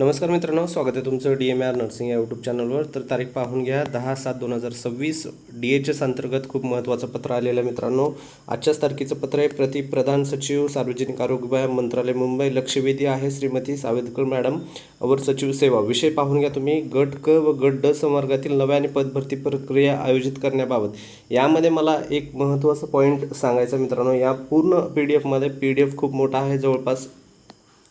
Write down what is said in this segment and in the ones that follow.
नमस्कार मित्रांनो, स्वागत आहे तुमचं DMR नर्सिंग या यूट्यूब चॅनलवर। तर तारीख पाहून घ्या 10/7/2026 DHS अंतर्गत खूप महत्त्वाचं पत्र आलेलं आहे मित्रांनो। आजच्याच तारखेचं पत्र आहे। प्रति प्रधान सचिव सार्वजनिक आरोग्य विभाग मंत्रालय मुंबई, लक्षवेधी आहे श्रीमती सावदेकर मॅडम, अवर सचिव सेवा। विषय पाहून घ्या तुम्ही, गट क व गट ड संवर्गातील नव्याने पदभरती प्रक्रिया आयोजित करण्याबाबत। यामध्ये मला एक महत्त्वाचा पॉईंट सांगायचा मित्रांनो, या पूर्ण PDF मध्ये PDF खूप मोठा आहे, जवळपास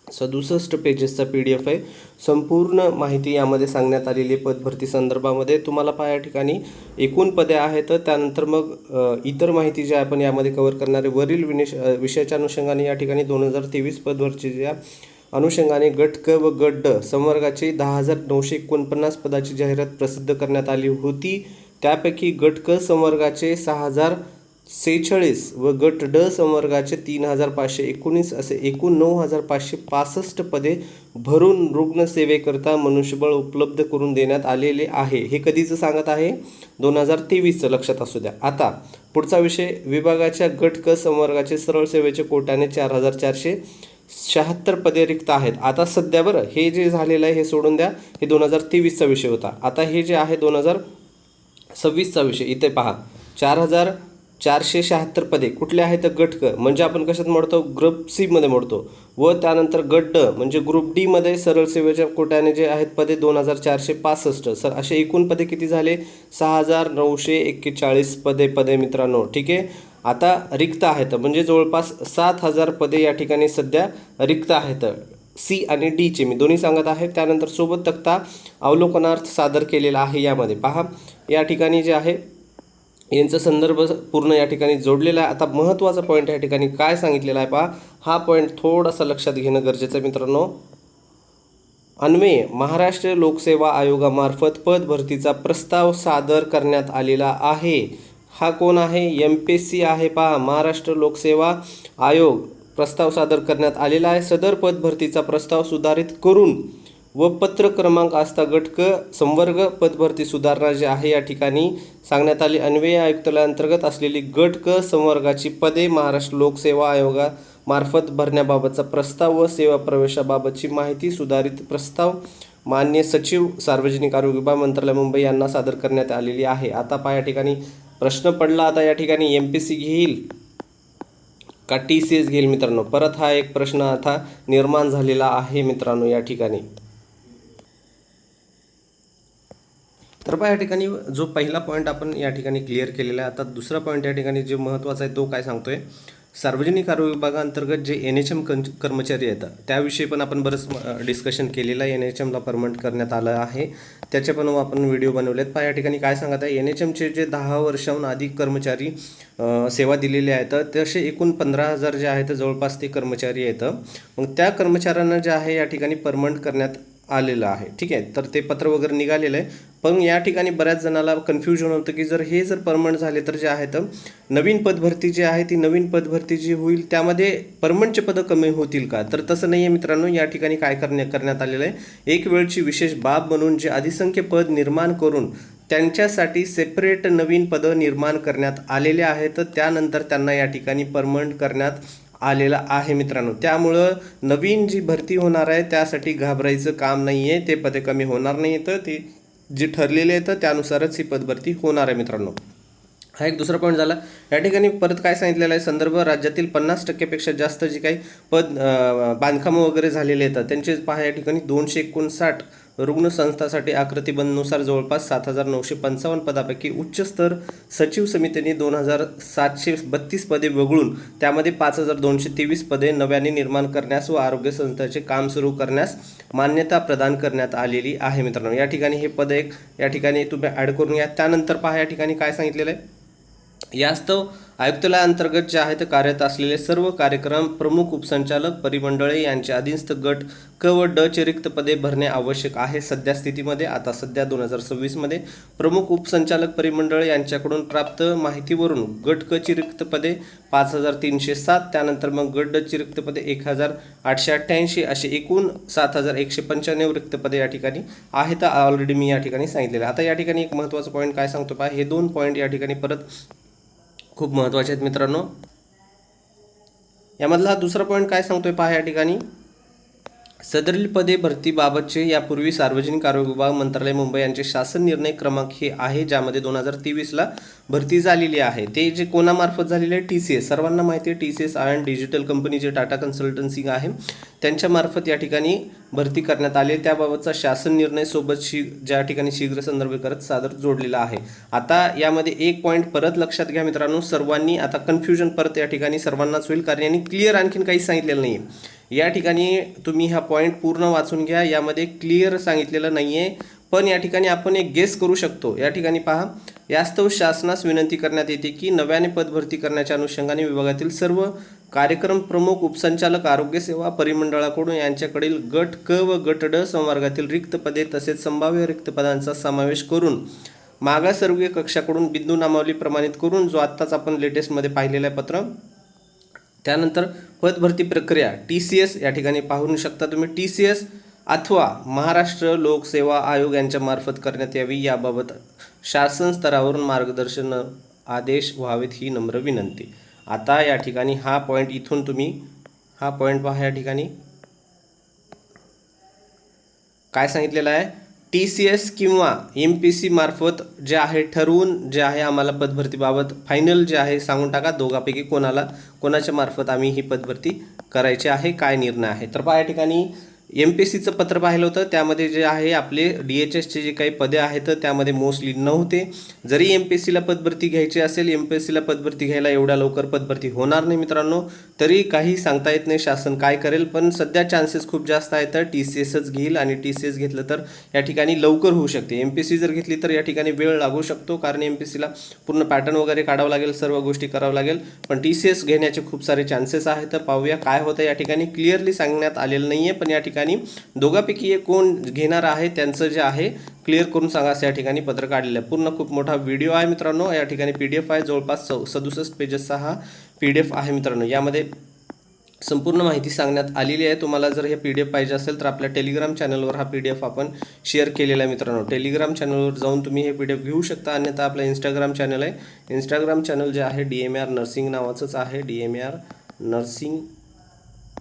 67 पेजेसचा PDF आहे। संपूर्ण माहिती यामध्ये सांगण्यात आलेली पदभरती संदर्भामध्ये। तुम्हाला पहा या ठिकाणी एकूण पदे आहेत, त्यानंतर मग इतर माहिती जी आपण यामध्ये कव्हर करणारे वरील विषयाच्या अनुषंगाने या ठिकाणी 2023 पदभरतीच्या अनुषंगाने गट क व गट ड संवर्गाची 10,949 पदाची जाहिरात प्रसिद्ध करण्यात आली होती। त्यापैकी गट क संवर्गाचे 6,046 व गट ड संवर्गाचे 3,519 असे एकूण 9,565 पदे भरून रुग्णसेवेकरता मनुष्यबळ उपलब्ध करून देण्यात आलेले आहे। हे कधीचं सांगत आहे? 2023चं, लक्षात असू द्या। आता पुढचा विषय, विभागाच्या गट क संवर्गाचे सरळ सेवेचे कोट्याने 4,476 पदे रिक्त आहेत। आता सध्या बरं, हे जे झालेलं आहे हे सोडून द्या, हे 2023चा विषय होता। आता हे जे आहे 2026चा विषय, इथे पहा 4,476 पदे कुठले आहेत? गट क म्हणजे आपण कशात मोडतो? ग्रुप सी मध्ये मोडतो। व त्यानंतर गट ड म्हणजे ग्रुप डी मध्ये सरळ सेवेच्या कोट्याने जे आहेत पदे 2,465। सर असे एकूण पदे किती झाले? 6,941 पदे मित्रांनो, ठीक आहे। आता रिक्त आहेत म्हणजे जवळपास 7,000 पदे या ठिकाणी सध्या रिक्त आहेत, सी आणि डी चे मी दोन्ही सांगत आहे। त्यानंतर सोबत तक्ता अवलोकनार्थ सादर केलेला आहे। यामध्ये पहा या ठिकाणी जे आहे यांचा संदर्भ पूर्ण या ठिकाणी जोडलेला आहे। आता महत्त्वाचा पॉईंट या ठिकाणी काय सांगितलेला आहे पहा, हा पॉईंट थोडासा लक्षात घेणं गरजेचं आहे मित्रांनो। अन्वये महाराष्ट्र लोकसेवा आयोगामार्फत पद भरतीचा प्रस्ताव सादर करण्यात आलेला आहे। हा कोण आहे? MPSC आहे पहा, महाराष्ट्र लोकसेवा आयोग प्रस्ताव सादर करण्यात आलेला आहे। सदर पद भरतीचा प्रस्ताव सुधारित करून व पत्र क्रमांक असता गट क संवर्ग पदभरती सुधारणा जी आहे या ठिकाणी सांगण्यात आली। अन्वय आयुक्तालयाअंतर्गत असलेली गट क संवर्गाची पदे महाराष्ट्र लोकसेवा आयोगामार्फत भरण्याबाबतचा प्रस्ताव व सेवा प्रवेशाबाबतची माहिती सुधारित प्रस्ताव मान्य सचिव सार्वजनिक आरोग्य विभाग मंत्रालय मुंबई यांना सादर करण्यात आलेली आहे। आता पहा या ठिकाणी प्रश्न पडला, आता या ठिकाणी MPSC घेईल का TCS घेईल मित्रांनो? परत हा एक प्रश्न आता निर्माण झालेला आहे मित्रांनो या ठिकाणी। तर पहा या ठिकाणी जो पहिला पॉईंट आपण या ठिकाणी क्लिअर केलेला आहे। आता दुसरा पॉईंट या ठिकाणी जे महत्त्वाचा आहे तो काय सांगतोय, सार्वजनिक आरोग्य विभागाअंतर्गत जे NHM कर्मचारी आहेत त्याविषयी पण आपण बरंच डिस्कशन केलेलं आहे। NHMला परमनंट करण्यात आलं आहे, त्याचे पण आपण व्हिडिओ बनवलेत। पहा या ठिकाणी काय सांगत आहे, NHMचे जे 10 वर्षाहून अधिक कर्मचारी सेवा दिलेले आहेत, तसे एकूण 15,000 जे आहेत जवळपास ते कर्मचारी आहेत। मग त्या कर्मचाऱ्यांना जे आहे या ठिकाणी परमनंट करण्यात आलेलं आहे, ठीक आहे। तर ते पत्र वगैरे निघालेलं आहे, पण या ठिकाणी बऱ्याच जणाला कन्फ्युजन होतं की जर परमनंट झाले तर जे आहेत नवीन पदभरती जी आहे ती नवीन पदभरती जी होईल त्यामध्ये परमनंटचे पदं कमी होतील का? तर तसं नाही आहे मित्रांनो। या ठिकाणी काय करण्यात आलेलं आहे, एक वेळची विशेष बाब म्हणून जे अधिसंख्य पद निर्माण करून त्यांच्यासाठी सेपरेट नवीन पदं निर्माण करण्यात आलेले आहेत, त्यानंतर त्यांना या ठिकाणी परमनंट करण्यात आलेला आहे मित्रांनो। त्यामुळं नवीन जी भरती होणार आहे त्यासाठी घाबरायचं काम नाही आहे, ते पदे कमी होणार नाही आहेत, ते जे ठरलेले आहेत त्यानुसारच ही पदभरती होणार आहे मित्रांनो। हा एक दुसरा पॉईंट झाला। या ठिकाणी परत काय सांगितलेलं आहे, संदर्भ राज्यातील 50% जास्त जी काही बांधकामं वगैरे झालेले आहेत त्यांचे पहा या ठिकाणी 259 रुग्णसंस्थांसाठी आकृतिबंधनुसार जवळपास 7,955 पदापैकी उच्चस्तर सचिव समितीने 2,732 पदे वगळून त्यामध्ये 5,223 पदे नव्याने निर्माण करण्यास व आरोग्य संस्थांचे काम सुरू करण्यास मान्यता प्रदान करण्यात आलेली आहे मित्रांनो। या ठिकाणी हे पद एक या ठिकाणी तुम्ही ॲड करून घ्या। त्यानंतर पहा या ठिकाणी काय सांगितलेलं आहे, यास्तव आयुक्तालयाअंतर्गत जे आहेत कार्यरत असलेले सर्व कार्यक्रम प्रमुख उपसंचालक परिमंडळे यांच्या अधीनस्थ गट क व ड चे रिक्त पदे भरणे आवश्यक आहे। सध्या स्थितीमध्ये आता सध्या 2026 मध्ये प्रमुख उपसंचालक परिमंडळे यांच्याकडून प्राप्त माहितीवरून गट क ची रिक्त पदे 5,307, त्यानंतर मग गट ड ची रिक्त पदे 1,888 असे एकूण 7,195 रिक्त पदे या ठिकाणी आहेत, ऑलरेडी मी या ठिकाणी सांगितलेलं। आता या ठिकाणी एक महत्त्वाचा पॉईंट काय सांगतो पहा, हे दोन पॉईंट या ठिकाणी परत खूप महत्त्वाचे आहेत मित्रांनो। यामधला दुसरा पॉईंट काय सांगतोय पहा या ठिकाणी, सदरील पदे भरतीबाबतचे यापूर्वी सार्वजनिक आरोग्य विभाग मंत्रालय मुंबई यांचे शासन निर्णय क्रमांक हे आहे, ज्यामध्ये 2023ला भरती झालेली आहे. ते जे कोणामार्फत झालेले आहे, TCS. सर्वांना माहिती आहे TCS आणि डिजिटल कंपनी जे टाटा कन्सल्टन्सी आहे त्यांच्यामार्फत या ठिकाणी भरती करण्यात आली. त्याबाबतचा शासन निर्णय सोबत ज्या ठिकाणी शीघ्र संदर्भ करत सादर जोडलेला आहे. आता यामध्ये एक पॉईंट परत लक्षात घ्या मित्रांनो, सर्वांनी आता कन्फ्युजन परत या ठिकाणी सर्वांनाच होईल, कारण यांनी क्लिअर आणखीन काही सांगितलेलं नाही आहे. या ठिकाणी तुम्ही हा पॉईंट पूर्ण वाचून घ्या, यामध्ये क्लिअर सांगितलेलं नाही आहे, पण या ठिकाणी आपण एक गेस करू शकतो. या ठिकाणी पहा, यास्तव शासनास विनंती करण्यात येते की नव्याने पदभरती करण्याच्या अनुषंगाने विभागातील सर्व कार्यक्रम प्रमुख, उपसंचालक, आरोग्य सेवा परिमंडळाकडून यांच्याकडील गट क व गट ड संवर्गातील रिक्त पदे तसेच संभाव्य रिक्त पदांचा समावेश करून मागासवर्गीय कक्षाकडून बिंदू नामावली प्रमाणित करून, जो आत्ताच आपण लेटेस्टमध्ये पाहिलेलं आहे पत्र. त्यानंतर पदभरती प्रक्रिया TCS या ठिकाणी पाहू शकता तुम्ही, TCS अथवा महाराष्ट्र लोकसेवा आयोग यांच्या मार्फत करण्यात यावी, याबाबत शासन स्तरावरून मार्गदर्शन आदेश व्हावेत ही नम्र विनंती. आता या ठिकाणी हा पॉईंट इथून तुम्ही हा पॉईंट पहा, या ठिकाणी काय सांगितलेलं आहे, TCS किंवा MPC मार्फत जे आहे ठरवून जे आहे आम्हाला पदभरतीबाबत फायनल जे आहे सांगून टाका, दोघापैकी कोणाच्या मार्फत आम्ही ही पदभरती करायची आहे, काय निर्णय आहे. तर पहा या ठिकाणी MPCचं पत्र पाहिलं होतं, त्यामध्ये जे आहे आपले DHSचे जे काही पदे आहेत त्यामध्ये मोस्टली नव्हते. जरी MPSCला पदभरती घ्यायची असेल, MPSCला पदभरती घ्यायला एवढ्या लवकर पदभरती होणार नाही मित्रांनो, तरी काही सांगता येत नाही शासन काय करेल, पण सध्या चान्सेस खूप जास्त आहेत तर TCSच घेईल, आणि TCS घेतलं तर या ठिकाणी लवकर होऊ शकते. MPSC जर घेतली तर या ठिकाणी वेळ लागू शकतो, कारण MPSCला पूर्ण पॅटर्न वगैरे काढावं लागेल, सर्व गोष्टी करावं लागेल, पण TCS घेण्याचे खूप सारे चान्सेस आहेत. तर पाहूया काय होतं. या ठिकाणी क्लिअरली सांगण्यात आलेलं नाही आहे, पण या ठिकाणी दोघांपैकी एक कोण घेणार आहे त्यांचं जे आहे क्लिअर करून सांगा, असं या ठिकाणी पत्र काढलेलं आहे. पूर्ण खूप मोठा व्हिडिओ आहे मित्रांनो, या ठिकाणी PDF आहे, जवळपास 67 पेजेसचा हा PDF आहे मित्रांनो. यामध्ये संपूर्ण माहिती सांगण्यात आलेली आहे. तुम्हाला जर हे PDF पाहिजे असेल तर आपल्या टेलिग्राम चॅनलवर हा PDF आपण शेअर केलेला आहे मित्रांनो. टेलिग्राम चॅनलवर जाऊन तुम्ही हे PDF घेऊ शकता. अन्यथा आपलं इंस्टाग्राम चॅनल आहे, इंस्टाग्राम चॅनल जे आहे DMAR नर्सिंग नावाचंच आहे, DMAR नर्सिंग,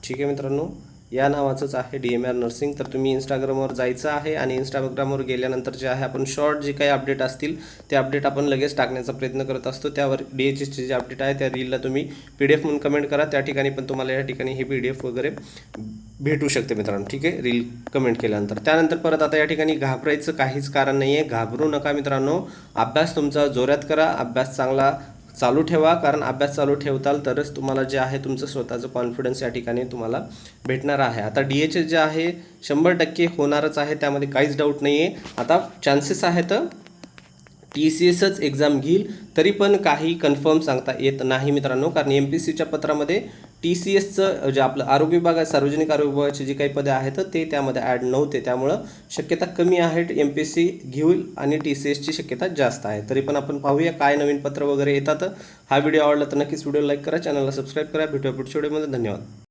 ठीक आहे मित्रांनो, या नावाचंच आहे DMAR नर्सिंग. तर तुम्ही इंस्टाग्रामवर जायचं आहे, आणि इंस्टाग्रामवर गेल्यानंतर जे आहे आपण शॉर्ट जे काही अपडेट असतील ते अपडेट आपण लगेच टाकण्याचा प्रयत्न करत असतो. त्यावर DHSचे जे अपडेट आहे त्या रीलला तुम्ही PDF म्हणून कमेंट करा, त्या ठिकाणी पण तुम्हाला या ठिकाणी हे PDF वगैरे भेटू शकते मित्रांनो, ठीक आहे, रील कमेंट केल्यानंतर. त्यानंतर परत आता या ठिकाणी घाबरायचं काहीच कारण नाही आहे, घाबरू नका मित्रांनो. अभ्यास तुमचा जोरात करा, अभ्यास चांगला चालू ठेवा, कारण अभ्यास चालू ठेवताल तरच तुम्हाला जे आहे तुमचं स्वतःचं कॉन्फिडन्स या ठिकाणी तुम्हाला भेटणार आहे. आता DHS जे आहे 100% होणारच आहे, त्यामध्ये काहीच डाऊट नाही आहे. आता चान्सेस आहेत TCSच एक्झाम घेईल, तरी पण काही कन्फर्म सांगता येत नाही मित्रांनो, कारण MPSCच्या पत्रामध्ये TCSचं जे आपलं आरोग्य विभाग आहे, सार्वजनिक आरोग्य विभागाचे जे काही पदे आहेत ते त्यामध्ये ॲड नव्हते, त्यामुळं शक्यता कमी आहे MPSC घेईल आणि TCSची शक्यता जास्त आहे. तरी पण आपण पाहूया काय नवीन पत्र वगैरे येतात. हा व्हिडिओ आवडला तर नक्कीच व्हिडिओ लाईक करा, चॅनलला सबस्क्राईब करा. भेटूया पुढच्या व्हिडिओमध्ये. धन्यवाद.